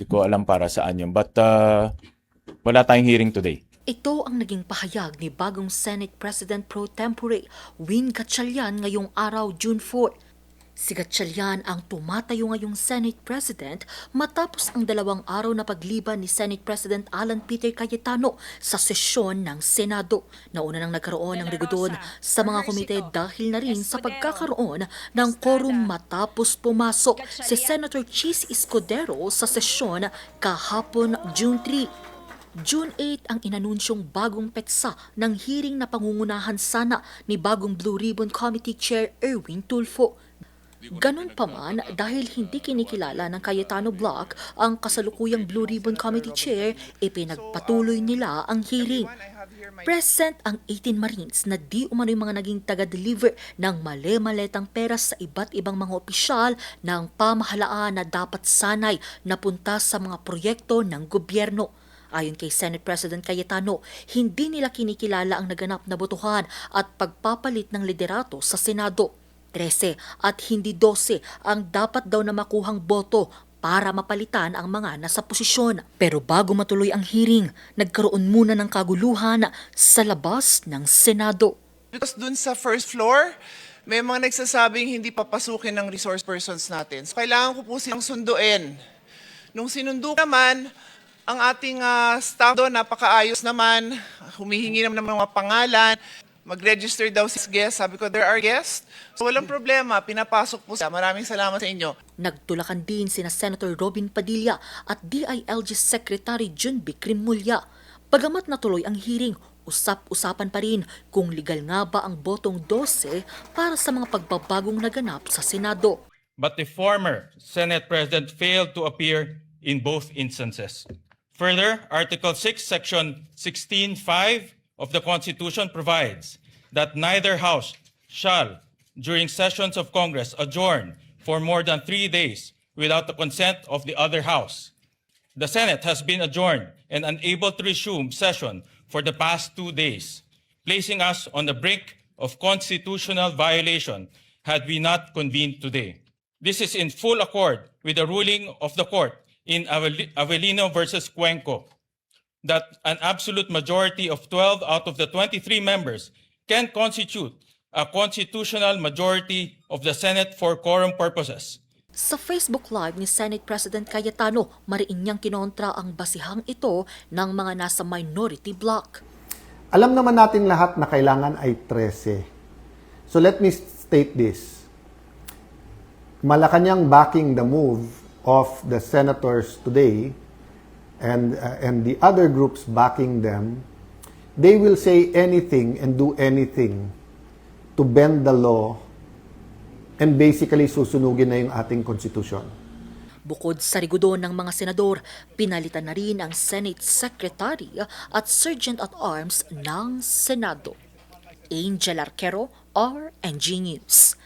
Hindi ko alam para saan yun. But wala tayong hearing today. Ito ang naging pahayag ni bagong Senate President Pro Tempore Win Gatchalian ngayong araw, June 4. Si Gatchalian ang tumatayo ngayong Senate President matapos ang 2 araw na pagliban ni Senate President Alan Peter Cayetano sa sesyon ng Senado. Nauna nang nagkaroon ng rigudon sa mga komite dahil na rin sa pagkakaroon ng quorum matapos pumasok si Senator Chis Escudero sa sesyon kahapon June 3. June 8 ang inanunsyong bagong petsa ng hearing na pangungunahan sana ni bagong Blue Ribbon Committee Chair Erwin Tulfo. Ganun pa man, dahil hindi kinikilala ng Cayetano Block ang kasalukuyang Blue Ribbon Committee Chair, ipinagpatuloy nila ang hearing. Present ang 18 Marines na di umano'y mga naging taga-deliver ng mali-maletang pera sa iba't ibang mga opisyal ng pamahalaan na dapat sanay napunta sa mga proyekto ng gobyerno. Ayon kay Senate President Cayetano, hindi nila kinikilala ang naganap na botohan at pagpapalit ng liderato sa Senado. 13 at hindi 12 ang dapat daw na makuhang boto para mapalitan ang mga nasa posisyon. Pero bago matuloy ang hearing, nagkaroon muna ng kaguluhan sa labas ng Senado. Because dun sa first floor, may mga nagsasabing hindi papasukin ng resource persons natin. So, kailangan ko po silang sunduin. Nung sinundo naman, ang ating staff doon, napakaayos naman, humihingi naman ng mga pangalan, mag-register daw si guest. Sabi ko, there are guests. So walang problema, pinapasok po siya. Maraming salamat sa inyo. Nagtulakan din sina Senator Robin Padilla at DILG Secretary Jun Bicrim Mulya. Bagamat natuloy ang hearing, usap-usapan pa rin kung legal nga ba ang botong 12 para sa mga pagbabagong naganap sa Senado. But the former Senate President failed to appear in both instances. Further, Article 6, Section 16.5 of the Constitution provides that neither House shall, during sessions of Congress, adjourn for more than 3 days without the consent of the other House. The Senate has been adjourned and unable to resume session for the past 2 days, placing us on the brink of constitutional violation had we not convened today. This is in full accord with the ruling of the court in Avellino versus Cuenco, that an absolute majority of 12 out of the 23 members can constitute a constitutional majority of the Senate for quorum purposes. Sa Facebook Live ni Senate President Cayetano, mariin niyang kinontra ang basihang ito ng mga nasa minority bloc. Alam naman natin lahat na kailangan ay 13. So let me state this. Malacanang backing the move of the senators today and the other groups backing them, they will say anything and do anything to bend the law and basically susunugin na yung ating konstitusyon. Bukod sa rigudon ng mga senador, pinalitan na rin ang Senate Secretary at Sergeant-at-Arms ng Senado. Angel Arquero, RNG News.